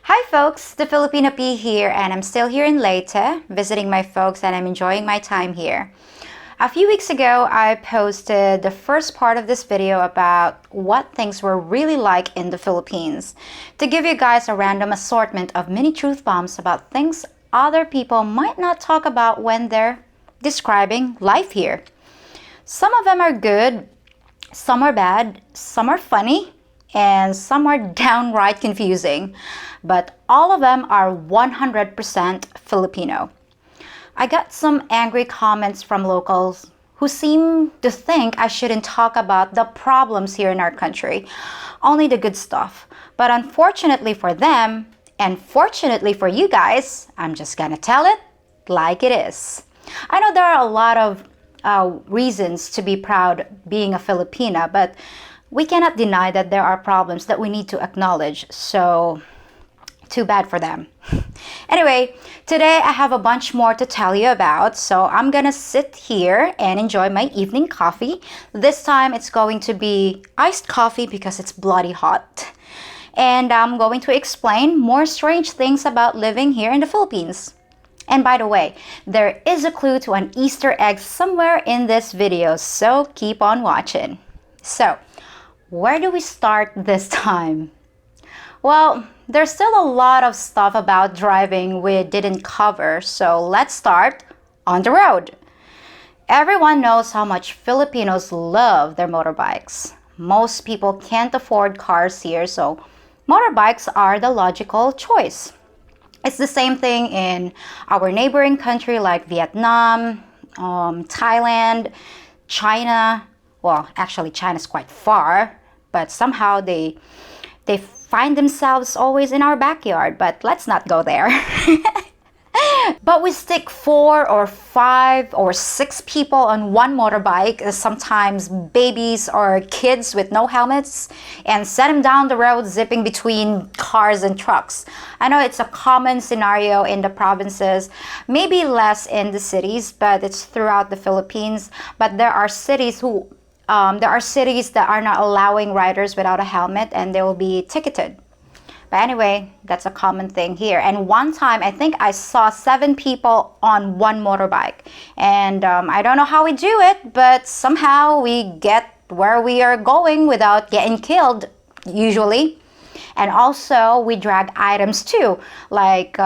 Hi folks, the Filipino P here, and I'm still here in Leyte, visiting my folks, and I'm enjoying my time here. A few weeks ago, I posted the first part of this video about what things were really like in the Philippines, to give you guys a random assortment of mini truth bombs about things other people might not talk about when they're describing life here. Some of them are good, some are bad, some are funny, and some are downright confusing, but all of them are 100% Filipino. I got some angry comments from locals who seem to think I shouldn't talk about the problems here in our country, only the good stuff. But unfortunately for them, and fortunately for you guys, I'm just gonna tell it like it is. I know there are a lot of reasons to be proud being a Filipina, but we cannot deny that there are problems that we need to acknowledge, so too bad for them. Anyway, today I have a bunch more to tell you about, so I'm gonna sit here and enjoy my evening coffee. This time it's going to be iced coffee because it's bloody hot. And I'm going to explain more strange things about living here in the Philippines. And by the way, there is a clue to an Easter egg somewhere in this video, so keep on watching. So, where do we start this time? Well, there's still a lot of stuff about driving we didn't cover, so let's start on the road. Everyone knows how much Filipinos love their motorbikes. Most people can't afford cars here, so motorbikes are the logical choice. It's the same thing in our neighboring country like Vietnam, Thailand, China. Well, actually China's quite far, but somehow they find themselves always in our backyard, but let's not go there. But we stick 4 or 5 or 6 people on one motorbike, sometimes babies or kids with no helmets, and send them down the road zipping between cars and trucks. I know it's a common scenario in the provinces, maybe less in the cities, but it's throughout the Philippines. But there are cities that are not allowing riders without a helmet, and they will be ticketed. But anyway, that's a common thing here. And one time, I think I saw 7 people on one motorbike. And I don't know how we do it, but somehow we get where we are going without getting killed, usually. And also, we drag items too, like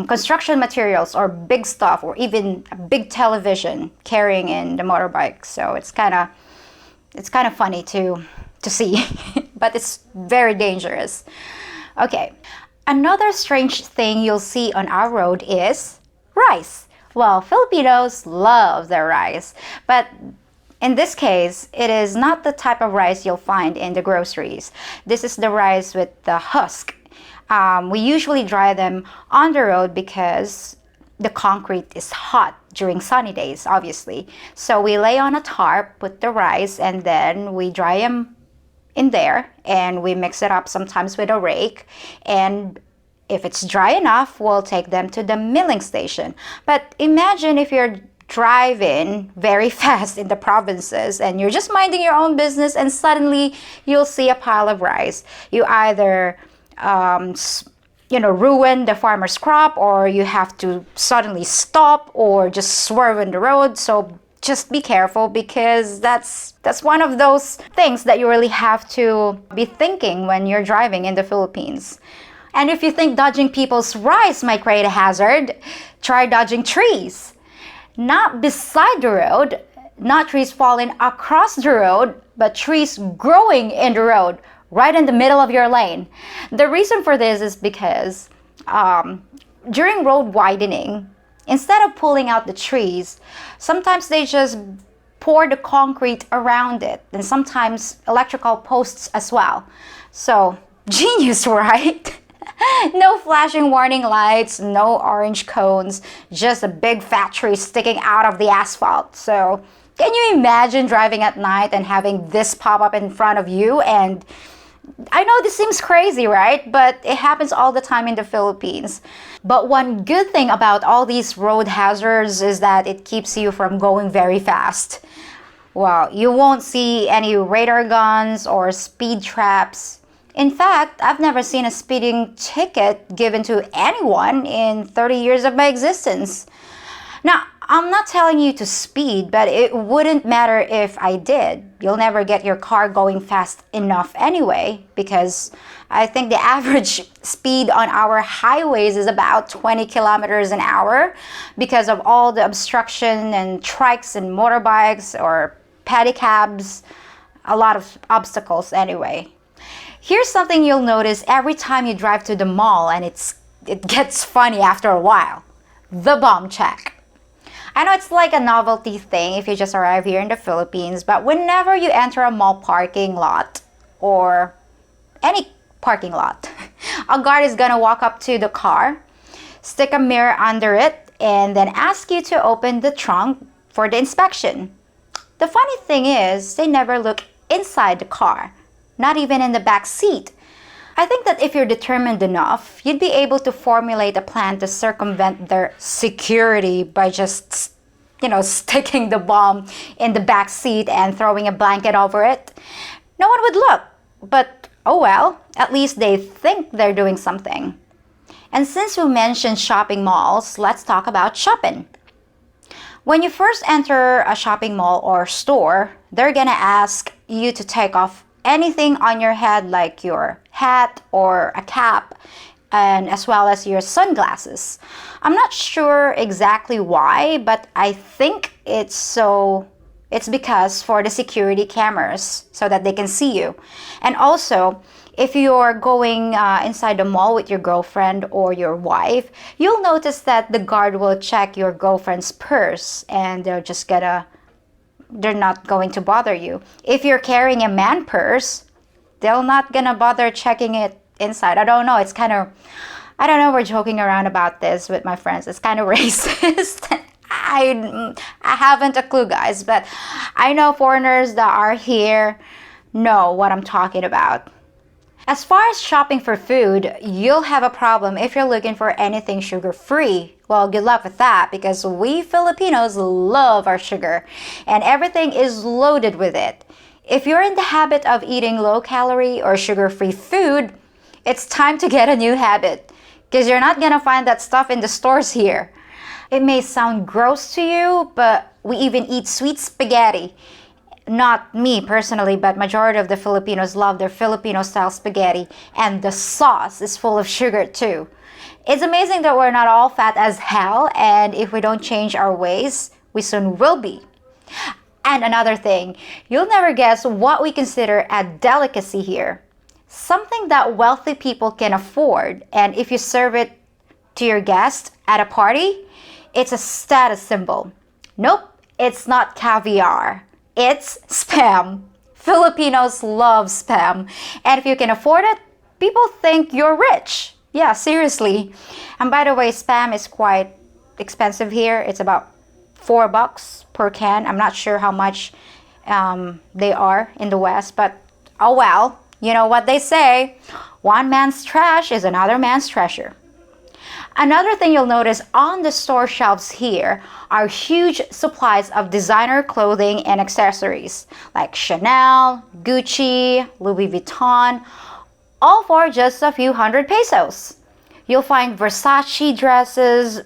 construction materials or big stuff, or even a big television carrying in the motorbike. So it's kind of funny to see, but it's very dangerous. Okay, another strange thing you'll see on our road is rice. Well, Filipinos love their rice, but in this case, it is not the type of rice you'll find in the groceries. This is the rice with the husk. We usually dry them on the road because the concrete is hot during sunny days, obviously. So we lay on a tarp, put the rice, and then we dry them in there, and we mix it up sometimes with a rake. And if it's dry enough, we'll take them to the milling station. But imagine if you're driving very fast in the provinces and you're just minding your own business, and suddenly you'll see a pile of rice. You either ruin the farmer's crop, or you have to suddenly stop or just swerve in the road. So just be careful, because that's one of those things that you really have to be thinking when you're driving in the Philippines. And if you think dodging people's rice might create a hazard, try dodging trees. Not beside the road, not trees falling across the road, but trees growing in the road, right in the middle of your lane. The reason for this is because during road widening, instead of pulling out the trees, sometimes they just pour the concrete around it, and sometimes electrical posts as well. So, genius, right? No flashing warning lights, no orange cones, just a big fat tree sticking out of the asphalt. So, can you imagine driving at night and having this pop up in front of you? And I know this seems crazy, right? But it happens all the time in the Philippines. But one good thing about all these road hazards is that it keeps you from going very fast. Well, you won't see any radar guns or speed traps. In fact, I've never seen a speeding ticket given to anyone in 30 years of my existence. Now, I'm not telling you to speed, but it wouldn't matter if I did. You'll never get your car going fast enough anyway, because I think the average speed on our highways is about 20 kilometers an hour because of all the obstruction and trikes and motorbikes or pedicabs, a lot of obstacles anyway. Here's something you'll notice every time you drive to the mall, and it gets funny after a while. The bomb check. I know it's like a novelty thing if you just arrive here in the Philippines, but whenever you enter a mall parking lot or any parking lot, a guard is gonna walk up to the car, stick a mirror under it, and then ask you to open the trunk for the inspection. The funny thing is, they never look inside the car, not even in the back seat. I think that if you're determined enough, you'd be able to formulate a plan to circumvent their security by just, sticking the bomb in the back seat and throwing a blanket over it. No one would look, but oh well, at least they think they're doing something. And since we mentioned shopping malls, let's talk about shopping. When you first enter a shopping mall or store, they're gonna ask you to take off anything on your head like your hat or a cap, and as well as your sunglasses. I'm not sure exactly why, but I think it's because for the security cameras so that they can see you. And also, if you're going inside the mall with your girlfriend or your wife, you'll notice that the guard will check your girlfriend's purse and they're not going to bother you. If you're carrying a man purse, they're not gonna bother checking it inside. I don't know, we're joking around about this with my friends. It's kind of racist. I haven't a clue, guys, but I know foreigners that are here know what I'm talking about. As far as shopping for food, you'll have a problem if you're looking for anything sugar-free. Well, good luck with that, because we Filipinos love our sugar and everything is loaded with it. If you're in the habit of eating low-calorie or sugar-free food, it's time to get a new habit, because you're not gonna find that stuff in the stores here. It may sound gross to you, but we even eat sweet spaghetti. Not me personally, but majority of the Filipinos love their Filipino-style spaghetti, and the sauce is full of sugar too. It's amazing that we're not all fat as hell, and if we don't change our ways, we soon will be. And another thing, you'll never guess what we consider a delicacy here. Something that wealthy people can afford, and if you serve it to your guest at a party, it's a status symbol. Nope, it's not caviar. It's Spam. Filipinos love Spam. And if you can afford it, people think you're rich. Yeah, seriously. And by the way, Spam is quite expensive here. It's about $4 per can. I'm not sure how much they are in the West, but oh well. You know what they say, one man's trash is another man's treasure. Another thing you'll notice on the store shelves here are huge supplies of designer clothing and accessories like Chanel, Gucci, Louis Vuitton, all for just a few hundred pesos. You'll find Versace dresses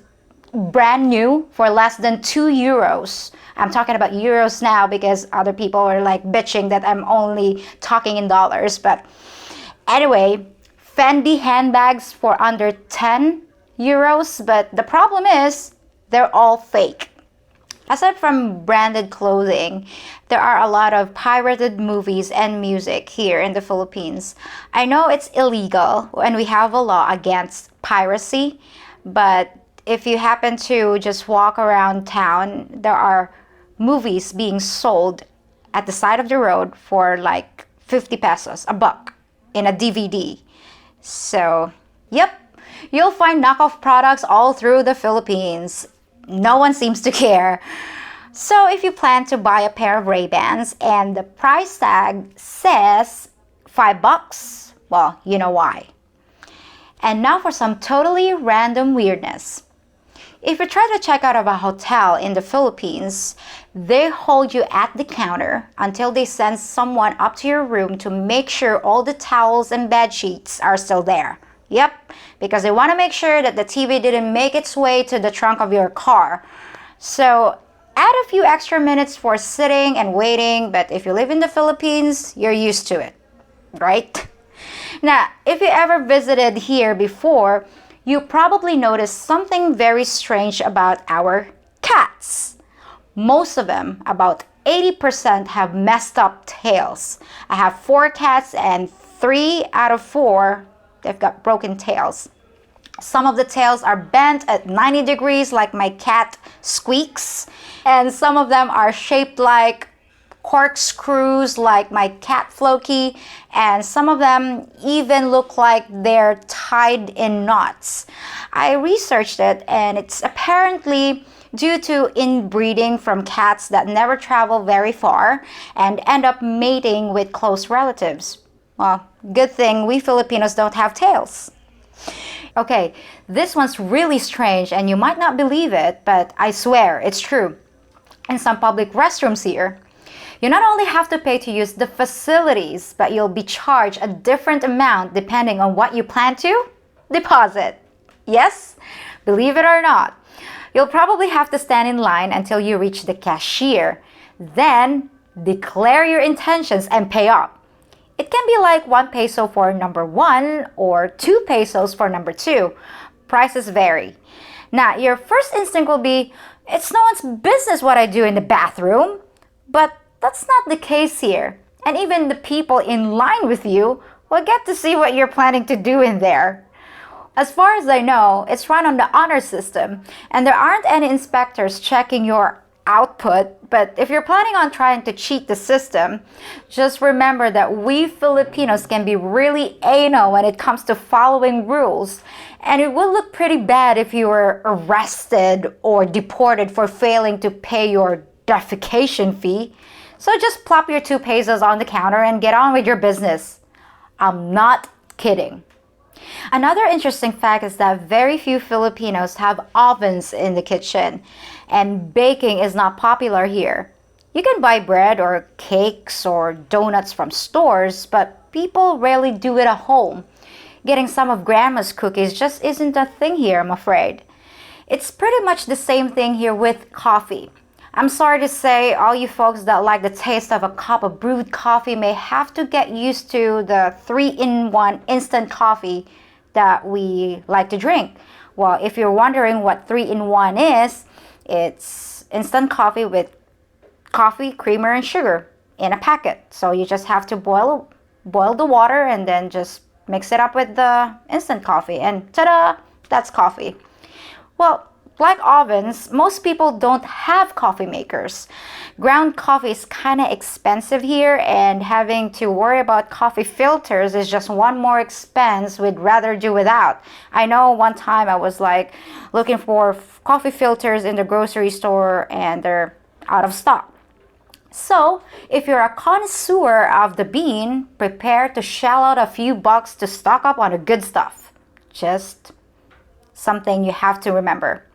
brand new for less than €2. I'm talking about euros now because other people are like bitching that I'm only talking in dollars. But anyway, Fendi handbags for under €10, but the problem is they're all fake. Aside from branded clothing, there are a lot of pirated movies and music here in the Philippines. I know it's illegal and we have a law against piracy, but if you happen to just walk around town, there are movies being sold at the side of the road for like 50 pesos, a buck, in a DVD. So, yep, you'll find knockoff products all through the Philippines. No one seems to care. So if you plan to buy a pair of Ray-Bans and the price tag says $5, well, you know why. And now for some totally random weirdness. If you try to check out of a hotel in the Philippines, they hold you at the counter until they send someone up to your room to make sure all the towels and bed sheets are still there. Yep, because they want to make sure that the TV didn't make its way to the trunk of your car. So add a few extra minutes for sitting and waiting, but if you live in the Philippines, you're used to it, right? Now, if you ever visited here before, you probably noticed something very strange about our cats. Most of them, about 80%, have messed up tails. I have 4 cats and 3 out of 4, they've got broken tails. Some of the tails are bent at 90 degrees like my cat Squeaks, and some of them are shaped like corkscrews like my cat Floki, and some of them even look like they're tied in knots. I researched it, and it's apparently due to inbreeding from cats that never travel very far and end up mating with close relatives. Well, good thing we Filipinos don't have tails. Okay, this one's really strange and you might not believe it, but I swear it's true. In some public restrooms here, you not only have to pay to use the facilities, but you'll be charged a different amount depending on what you plan to deposit. Yes, believe it or not. You'll probably have to stand in line until you reach the cashier. Then declare your intentions and pay up. It can be like 1 peso for number 1 or 2 pesos for number 2. Prices vary. Now, your first instinct will be, it's no one's business what I do in the bathroom. But that's not the case here. And even the people in line with you will get to see what you're planning to do in there. As far as I know, it's run on the honor system, and there aren't any inspectors checking your output. But if you're planning on trying to cheat the system, just remember that we Filipinos can be really anal when it comes to following rules, and it will look pretty bad if you were arrested or deported for failing to pay your defecation fee. So just plop your 2 pesos on the counter and get on with your business. I'm not kidding. Another interesting fact is that very few Filipinos have ovens in the kitchen, and baking is not popular here. You can buy bread or cakes or donuts from stores, but people rarely do it at home. Getting some of grandma's cookies just isn't a thing here, I'm afraid. It's pretty much the same thing here with coffee. I'm sorry to say, all you folks that like the taste of a cup of brewed coffee may have to get used to the 3-in-1 instant coffee that we like to drink. Well, if you're wondering what 3-in-1 is, it's instant coffee with coffee, creamer, and sugar in a packet. So you just have to boil the water and then just mix it up with the instant coffee, and ta-da, that's coffee. Well, like ovens, most people don't have coffee makers. Ground coffee is kind of expensive here, and having to worry about coffee filters is just one more expense we'd rather do without. I know one time I was like looking for coffee filters in the grocery store and they're out of stock. So, if you're a connoisseur of the bean, prepare to shell out a few bucks to stock up on the good stuff. Just something you have to remember.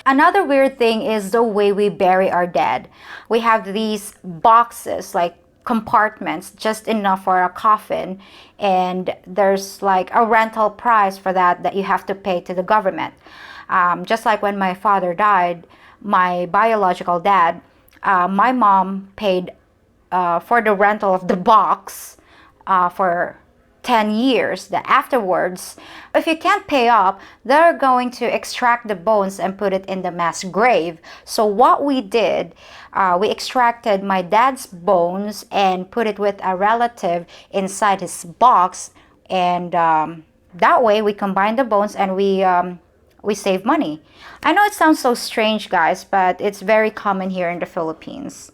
Another weird thing is the way we bury our dead. We have these boxes, like compartments, just enough for a coffin, and there's like a rental price for that you have to pay to the government. Just like when my father died, my biological dad, my mom paid for the rental of the box for 10 years. That afterwards, if you can't pay up, they're going to extract the bones and put it in the mass grave. So what we did, we extracted my dad's bones and put it with a relative inside his box, and that way we combined the bones and we save money. I know it sounds so strange, guys, but it's very common here in the Philippines.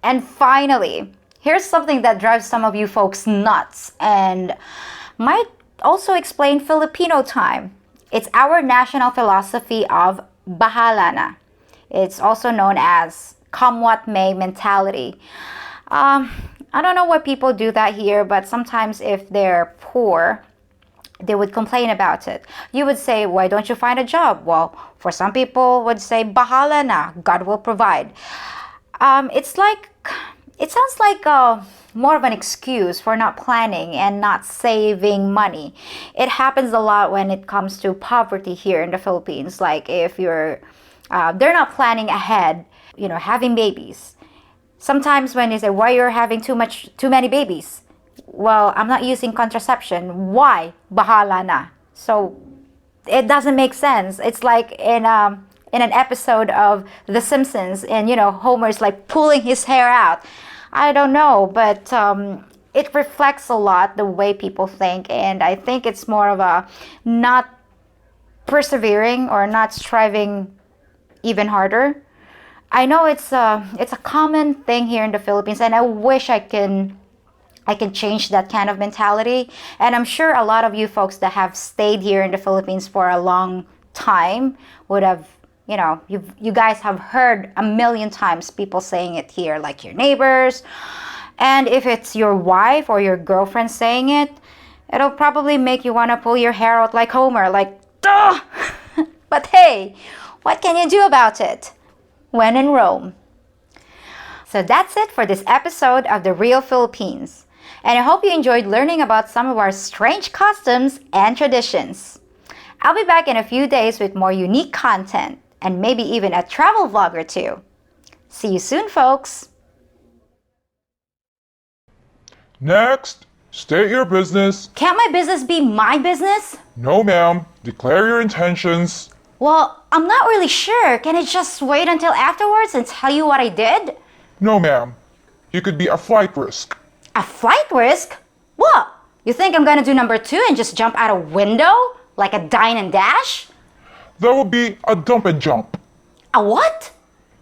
And finally, here's something that drives some of you folks nuts and might also explain Filipino time. It's our national philosophy of bahala na. It's also known as come what may mentality. I don't know why people do that here, but sometimes if they're poor, they would complain about it. You would say, why don't you find a job? Well, for some people would say, bahala na, God will provide. It's like, it sounds like more of an excuse for not planning and not saving money. It happens a lot when it comes to poverty here in the Philippines. Like if they're not planning ahead, having babies. Sometimes when you say, why you're having too many babies? Well, I'm not using contraception. Why? Bahala na. So it doesn't make sense. It's like in an episode of The Simpsons, and Homer's like pulling his hair out. I don't know, but it reflects a lot the way people think, and I think it's more of a not persevering or not striving even harder. I know it's a common thing here in the Philippines, and I wish I can change that kind of mentality. And I'm sure a lot of you folks that have stayed here in the Philippines for a long time would have, you guys have heard a million times people saying it here, like your neighbors. And if it's your wife or your girlfriend saying it, it'll probably make you want to pull your hair out like Homer, like, duh! But hey, what can you do about it? When in Rome. So that's it for this episode of The Real Philippines. And I hope you enjoyed learning about some of our strange customs and traditions. I'll be back in a few days with more unique content and maybe even a travel vlog or two. See you soon, folks. Next, state your business. Can't my business be my business? No, ma'am. Declare your intentions. Well, I'm not really sure. Can I just wait until afterwards and tell you what I did? No, ma'am. You could be a flight risk. A flight risk? What? You think I'm gonna do number 2 and just jump out a window? Like a dine and dash? That would be a dump and jump. A what?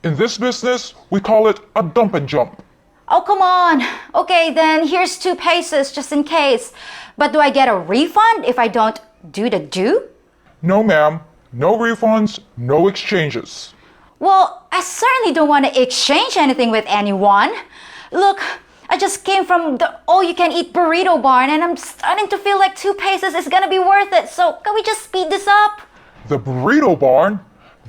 In this business, we call it a dump and jump. Oh, come on. Okay, then here's 2 pesos just in case. But do I get a refund if I don't do the do? No, ma'am. No refunds, no exchanges. Well, I certainly don't want to exchange anything with anyone. Look, I just came from the all-you-can-eat burrito barn and I'm starting to feel like 2 pesos is gonna be worth it. So can we just speed this up? The burrito barn?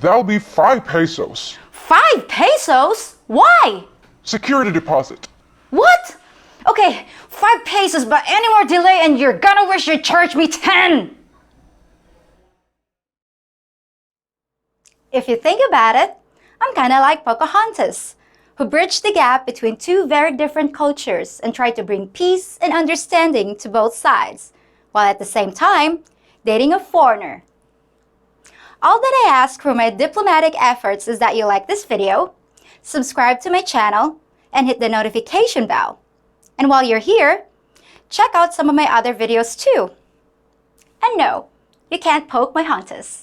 That'll be 5 pesos. 5 pesos? Why? Security deposit. What? Okay, 5 pesos, but any more delay and you're gonna wish you charged me 10. If you think about it, I'm kind of like Pocahontas, who bridged the gap between 2 very different cultures and tried to bring peace and understanding to both sides, while at the same time, dating a foreigner. All that I ask for my diplomatic efforts is that you like this video, subscribe to my channel, and hit the notification bell. And while you're here, check out some of my other videos too. And no, you can't poke my Hontas.